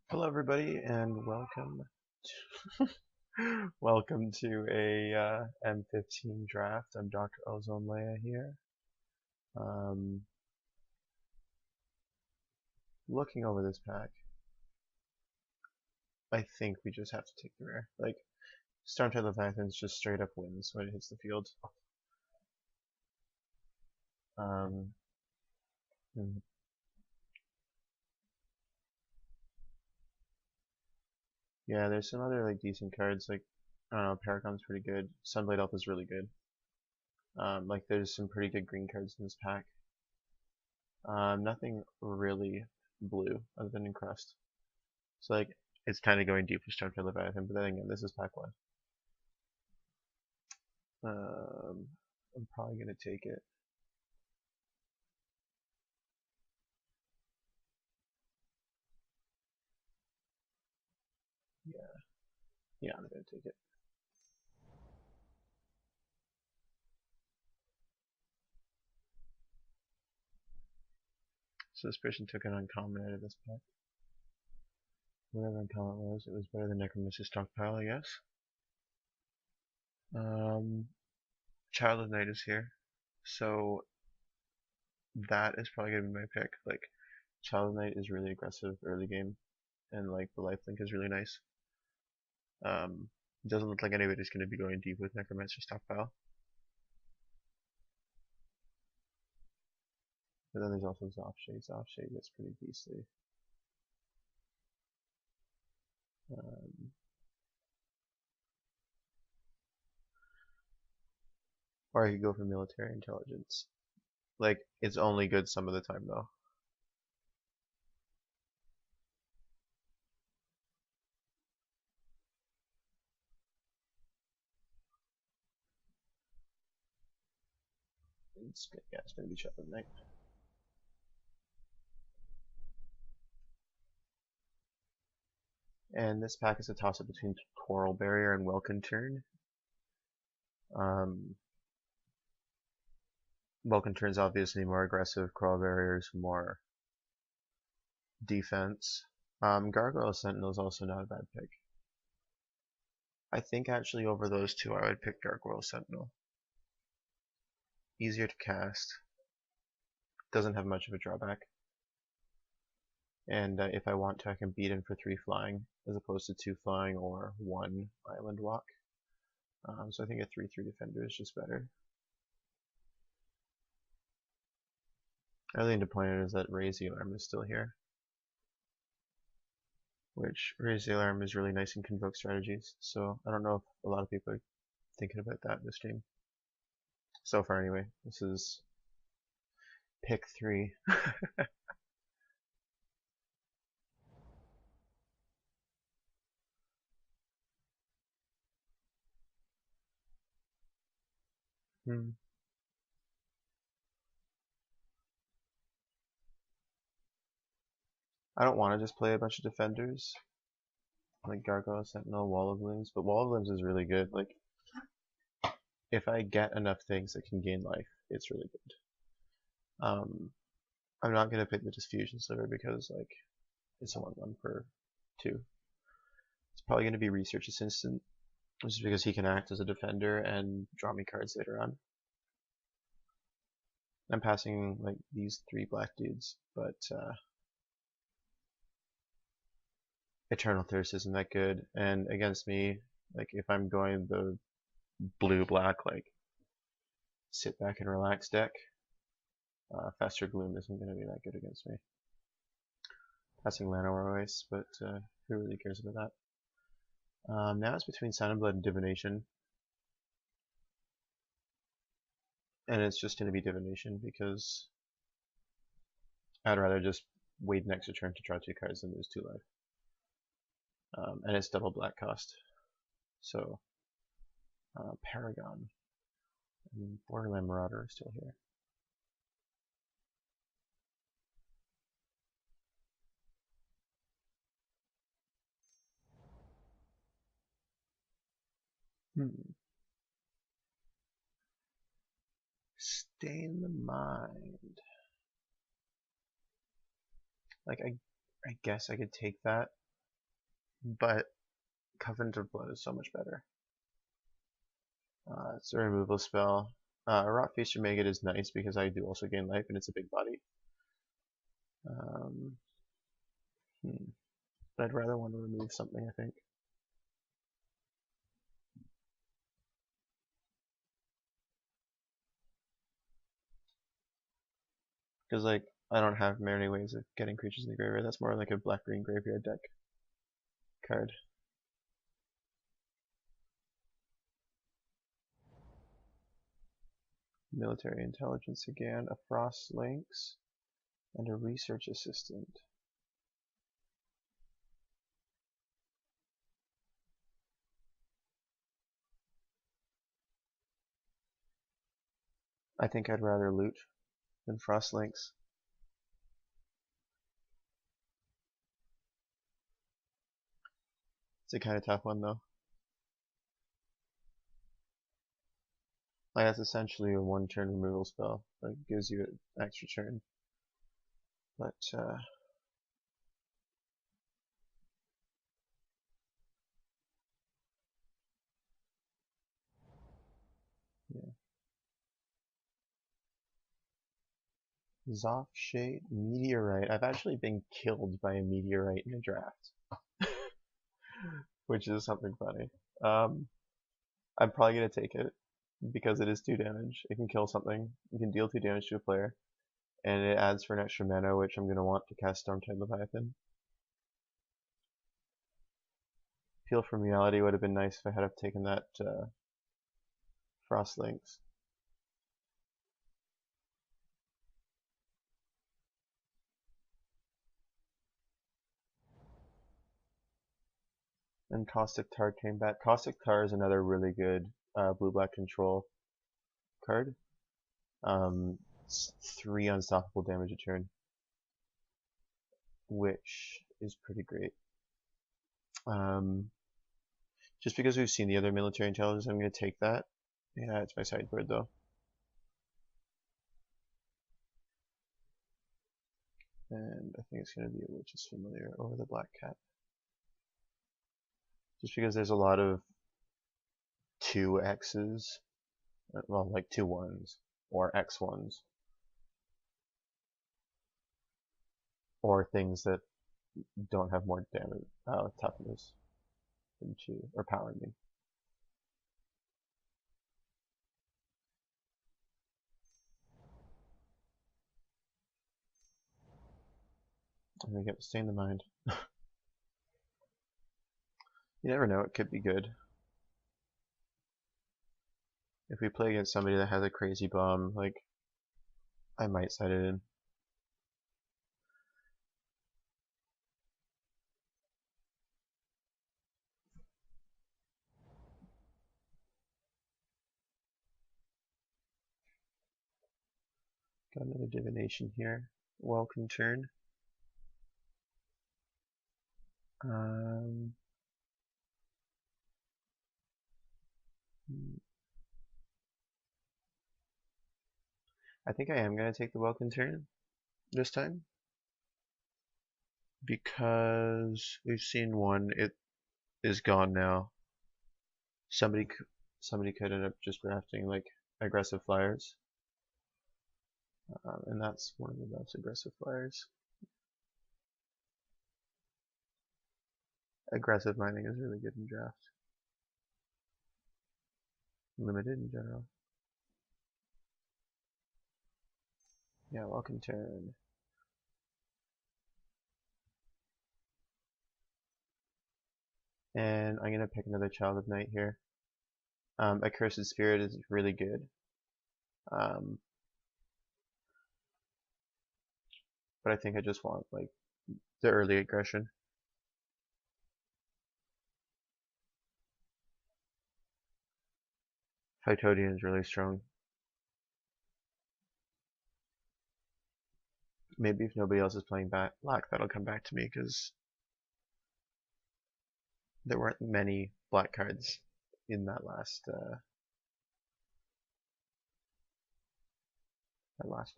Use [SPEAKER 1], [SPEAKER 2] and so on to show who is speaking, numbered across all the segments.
[SPEAKER 1] Hello, everybody, and welcome to a M15 draft. I'm DrOzoneLaya here. Um, Looking over this pack, I think we just have to take the rare. Like, Stormtide Leviathan's just straight up wins when it hits the field. Um, mm, yeah, there's some other like decent cards. Like, I don't know, Paragon's pretty good. Sunblade Elf is really good. Like, there's some pretty good green cards in this pack. Nothing really blue other than Encrust. So like it's kind of going deep with Stormtrooper Leviathan, but then again, this is pack one. I'm probably gonna take it. Yeah, yeah, I'm gonna take it. So this person took an uncommon out of this pack. Whatever uncommon it was better than Necromancer Stockpile, I guess. Um, Child of Night is here, so that is probably gonna be my pick. Like, Child of Night is really aggressive early game, and like the lifelink is really nice. It doesn't look like anybody's gonna be going deep with Necromancer Stockpile. But then there's also Zopshade. Zopshade gets pretty beastly. Um, or I could go for military intelligence. Like, it's only good some of the time though. Yeah, it's gonna be Child of Night. And this pack is a toss up between Coral Barrier and Welkin Turn. Um, Welkin Turn's obviously more aggressive, Coral Barrier is more defense. Gargoyle Sentinel is also not a bad pick. I think actually over those two I would pick Gargoyle Sentinel. Easier to cast, doesn't have much of a drawback. And if I want to, I can beat in for 3 flying as opposed to 2 flying or 1 island walk. So I think a 3/3 defender is just better. Another thing to point out is that Raise the Alarm is still here, which Raise the Alarm is really nice in Convoke strategies. So I don't know if a lot of people are thinking about that this stream. So far, anyway, this is pick 3. Hmm. I don't want to just play a bunch of defenders like Gargoyle, Sentinel, Wall of Limbs, but Wall of Limbs is really good. Like, if I get enough things that can gain life, it's really good. I'm not gonna pick the Diffusion Sliver because like it's a 1/1 for 2. It's probably gonna be Research Assistant, just because he can act as a defender and draw me cards later on. I'm passing like these 3 black dudes, but Eternal Thirst isn't that good, and against me, like if I'm going the blue-black, like sit back and relax deck, Faster Gloom isn't going to be that good against me. Passing Llanowar Ice, but who really cares about that? Now it's between Sound and Blood and Divination, and it's just going to be Divination because I'd rather just wait an extra turn to draw 2 cards than lose 2 life. And it's double black cost. So, Paragon and Borderland Marauder are still here. Stay in the mind. Like, I guess I could take that. but Covenant of Blood is so much better. It's a removal spell. Rot Feast or Maggot is nice because I do also gain life and it's a big body. Um, But I'd rather want to remove something, I think. Because, like, I don't have many ways of getting creatures in the graveyard. That's more like a black-green graveyard deck card. Military Intelligence again, a Frost Lynx, and a Research Assistant. I think I'd rather loot than Frost Lynx. It's a kind of tough one though. Like that's essentially a one-turn removal spell. Like gives you an extra turn. But yeah. Zoff Shade Meteorite. I've actually been killed by a meteorite in a draft. Which is something funny. I'm probably gonna take it because it is 2 damage. It can kill something. You can deal 2 damage to a player, and it adds for an extra mana, which I'm gonna want to cast Stormtide Leviathan. Peel from Reality would have been nice if I had have taken that Frost Lynx. And Caustic Tar came back. Caustic Tar is another really good blue-black control card. It's 3 unstoppable damage a turn, which is pretty great. Just because we've seen the other military intelligence, I'm going to take that. Yeah, it's my sideboard though. And I think it's going to be a Witch's Familiar over the Black Cat. Just because there's a lot of 2X's, well, like 2-1s, or X1s, or things that don't have more damage, toughness than 2, or power me. I'm gonna get Stay in the Mind. You never know, it could be good. If we play against somebody that has a crazy bomb, like, I might set it in. Got another Divination here. Welcome turn. I think I am going to take the Welcome turn this time. Because we've seen one, it is gone now. Somebody could end up just drafting like aggressive flyers. And that's one of the most aggressive flyers. Aggressive mining is really good in draft. Limited in general. Yeah, welcome turn. And I'm gonna pick another Child of Night here. Accursed Spirit is really good. But I think I just want like the early aggression. Phytodian is really strong. Maybe if nobody else is playing black, that'll come back to me because there weren't many black cards in that last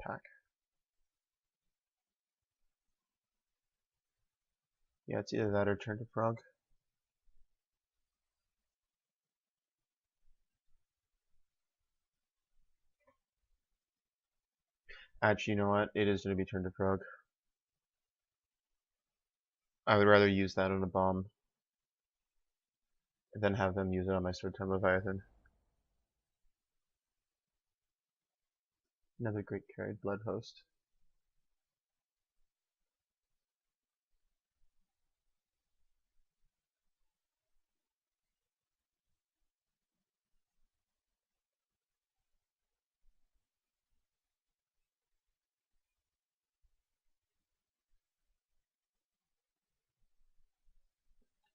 [SPEAKER 1] pack. Yeah, it's either that or Turn to Frog. Actually, you know what? It is going to be turned to frog. I would rather use that on a bomb than have them use it on my sword time Leviathan. Another great carried blood host.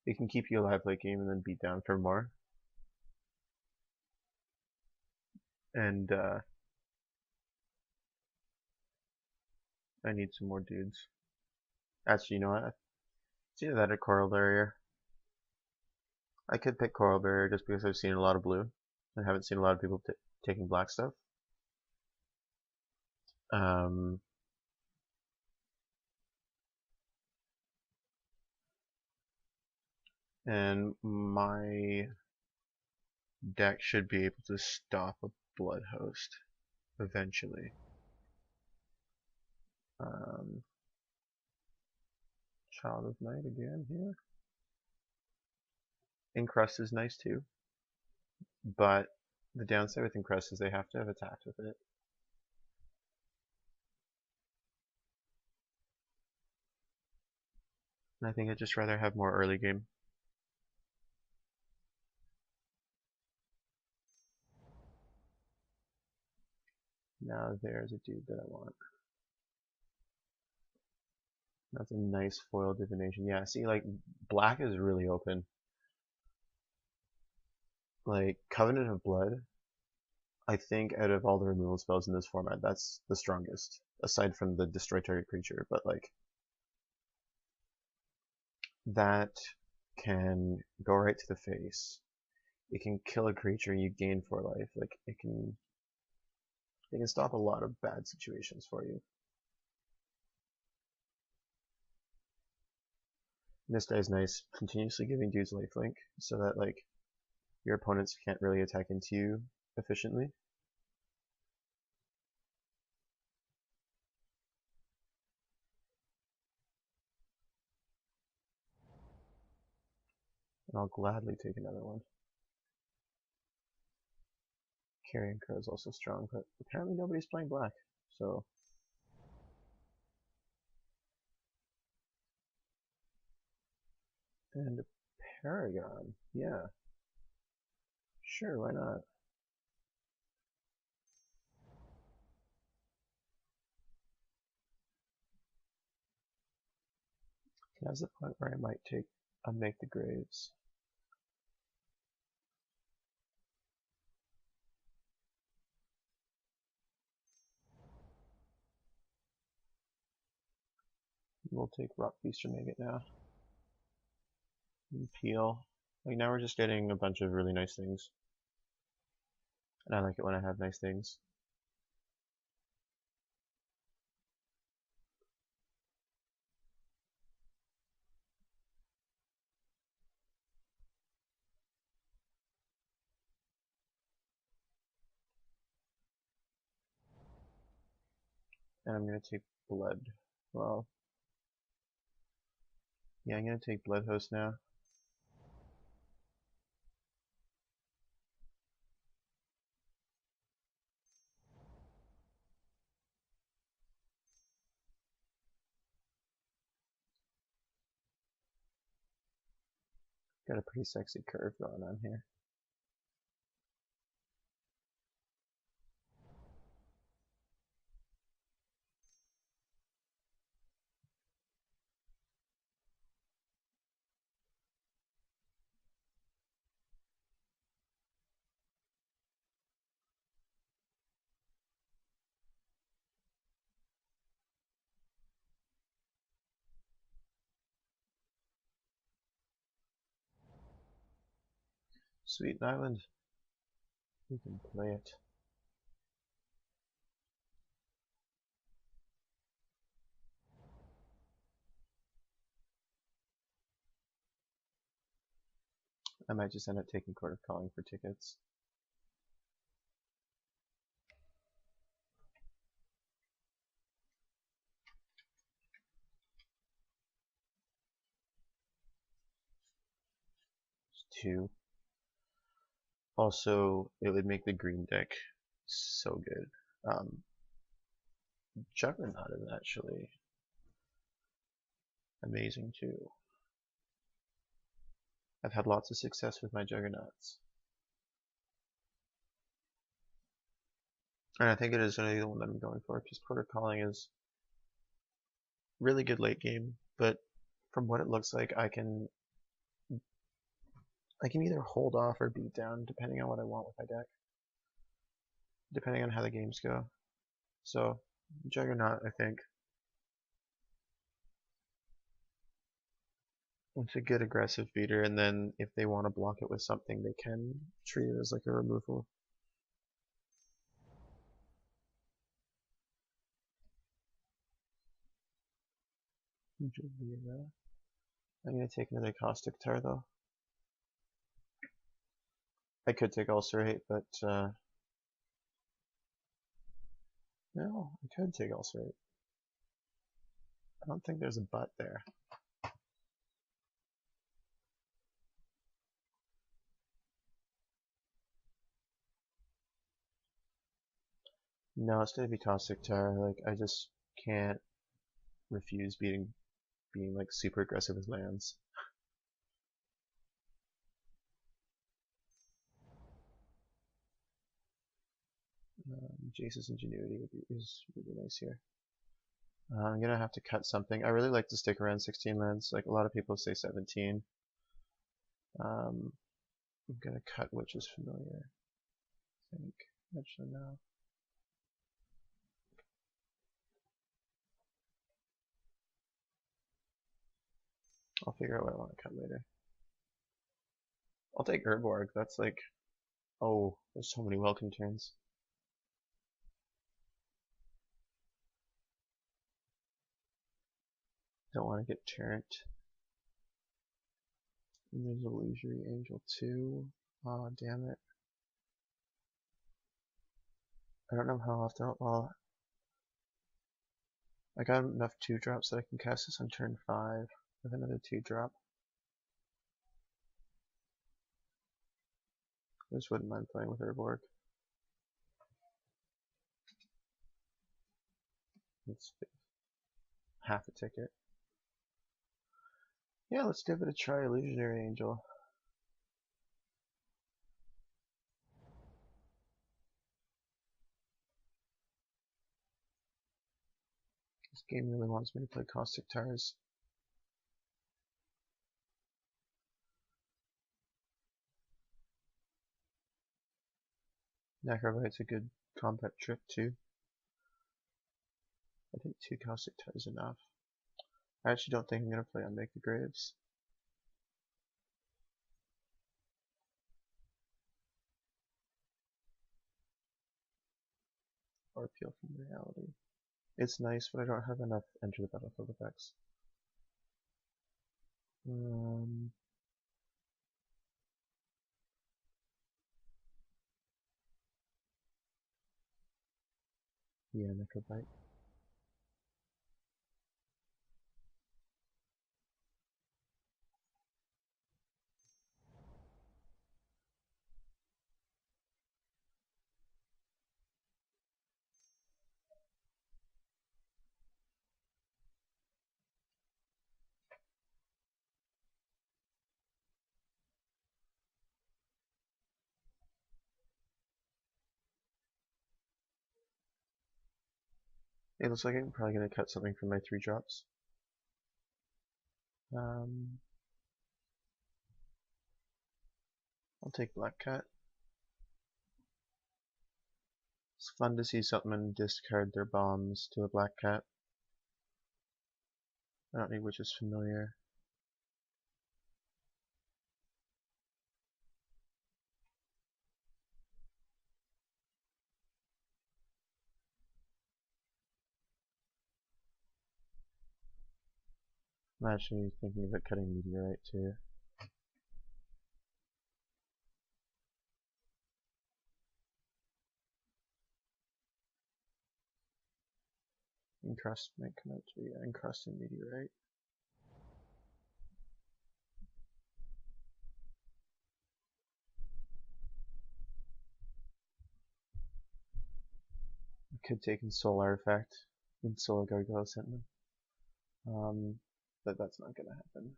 [SPEAKER 1] It can keep you alive late game and then beat down for more. And I need some more dudes. Actually, you know what? It's either that or Coral Barrier. I could pick Coral Barrier just because I've seen a lot of blue. I haven't seen a lot of people taking black stuff. Um, and my deck should be able to stop a blood host eventually. Child of Night again here. Encrust is nice too, but the downside with Encrust is they have to have attacked with it. And I think I'd just rather have more early game. Now there's a dude that I want. That's a nice foil divination. Yeah, see, like, black is really open. Like, Covenant of Blood, I think out of all the removal spells in this format, that's the strongest. Aside from the destroy target creature, but like, that can go right to the face. It can kill a creature and you gain 4 life. Like, it can stop a lot of bad situations for you. And this guy's nice, continuously giving dudes lifelink so that like your opponents can't really attack into you efficiently. And I'll gladly take another one. Carrion Crow is also strong, but apparently nobody's playing black, so. And a Paragon, yeah. Sure, why not? Now's the point where I might take Unmake the Graves. We'll take Rock Beast or make it now. And Peel. Like now we're just getting a bunch of really nice things. And I like it when I have nice things. And I'm gonna take Blood. Well, yeah, I'm gonna take Blood Host now. Got a pretty sexy curve going on here. Sweet Island. We can play it. I might just end up taking Court of Calling for tickets. 2. Also, it would make the green deck so good. Juggernaut is actually amazing too. I've had lots of success with my Juggernauts. And I think it is going to be the one that I'm going for, because Porter Calling is really good late game, but from what it looks like, I can either hold off or beat down depending on what I want with my deck, depending on how the games go. So Juggernaut, I think, it's a good aggressive beater, and then if they want to block it with something, they can treat it as like a removal. I'm going to take another Caustic Tar though. I could take Ulcerate, but no, I could take Ulcerate. I don't think there's a but there. No, it's gonna be Caustic Tar. Like, I just can't refuse being like super aggressive with lands. Jace's Ingenuity is really nice here. I'm gonna have to cut something. I really like to stick around 16 lands. Like a lot of people say 17. I'm gonna cut which is familiar. I think actually no. I'll figure out what I want to cut later. I'll take Urborg. That's like, oh, there's so many welcome turns. Don't want to get turned. And there's Illusory Angel too. Oh, damn it. I don't know how often. Well, I got enough 2-drops that I can cast this on turn 5 with another 2-drop. I just wouldn't mind playing with Urborg. It's half a ticket. Yeah, let's give it a try, Illusionary Angel. This game really wants me to play Caustic Tars. Necrobite's a good combat trick too. I think 2 Caustic Tars is enough. I actually don't think I'm going to play on Make the Graves. Or Appeal from Reality. It's nice, but I don't have enough Enter the Battlefield effects. Yeah, Necrobite. It looks like I'm probably going to cut something from my 3-drops. I'll take Black Cat. It's fun to see something discard their bombs to a Black Cat. I don't need which is familiar. I'm actually thinking about cutting Meteorite too. Encrust might come out to be Encrust and Meteorite. could take in Soul Artifact in Soul Gargoyle Sentinel. But that's not gonna happen.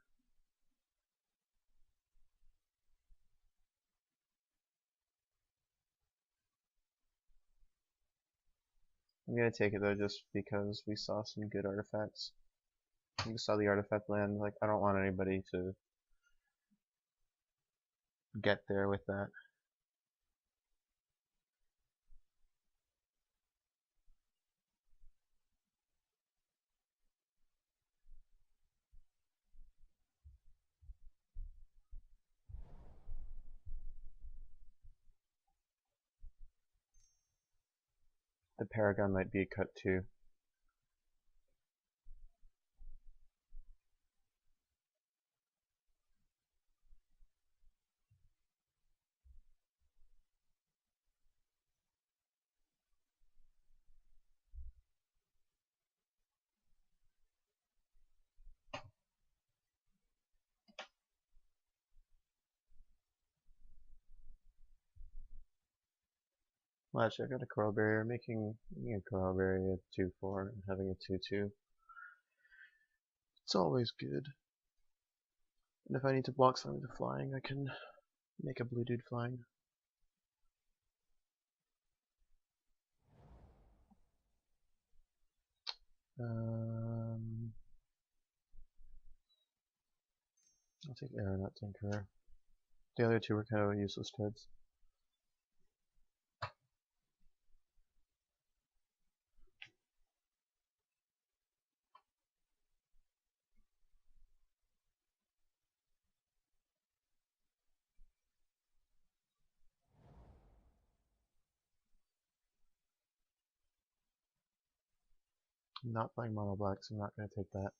[SPEAKER 1] I'm gonna take it though just because we saw some good artifacts. We saw the artifact land, like I don't want anybody to get there with that. The Paragon might be a cut too. Well, actually, I've got a Coral Barrier. Making a Coral Barrier a 2/4 and having a 2/2. It's always good. And if I need to block something to flying, I can make a blue dude flying. I'll take Aeronaut Tinkerer. The other two were kind of useless cards. I'm not playing mono black, so I'm not going to take that.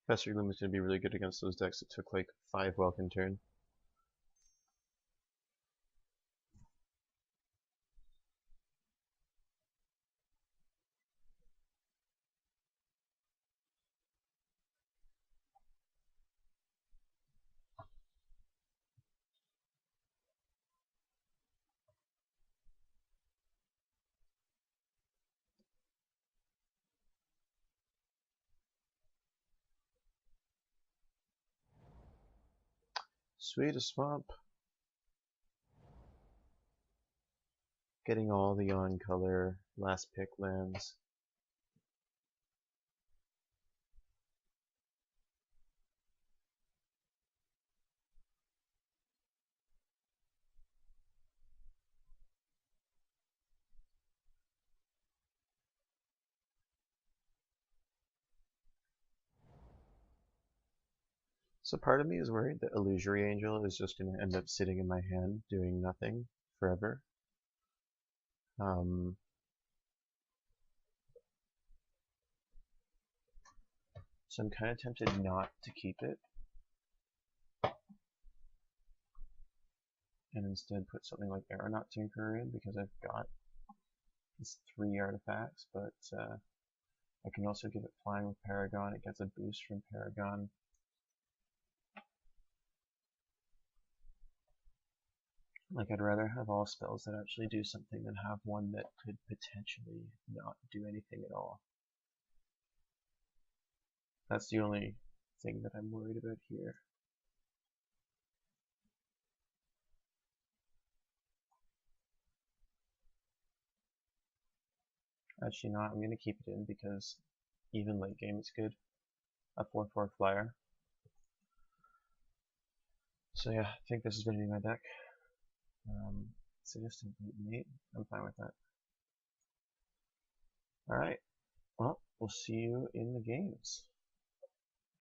[SPEAKER 1] Fester Gloom is going to be really good against those decks that took like 5 Welkin turn. Sweet, a swamp. Getting all the on-color last pick lands. So part of me is worried that Illusory Angel is just going to end up sitting in my hand doing nothing forever. So I'm kind of tempted not to keep it. And instead put something like Aeronaut Tinkerer in because I've got these 3 artifacts, but I can also give it flying with Paragon. It gets a boost from Paragon. Like, I'd rather have all spells that actually do something than have one that could potentially not do anything at all. That's the only thing that I'm worried about here. Actually not, I'm going to keep it in because even late game it's good. A 4/4 flyer. So yeah, I think this is going to be my deck. Suggesting 8 and 8. I'm fine with that. Alright, well, we'll see you in the games.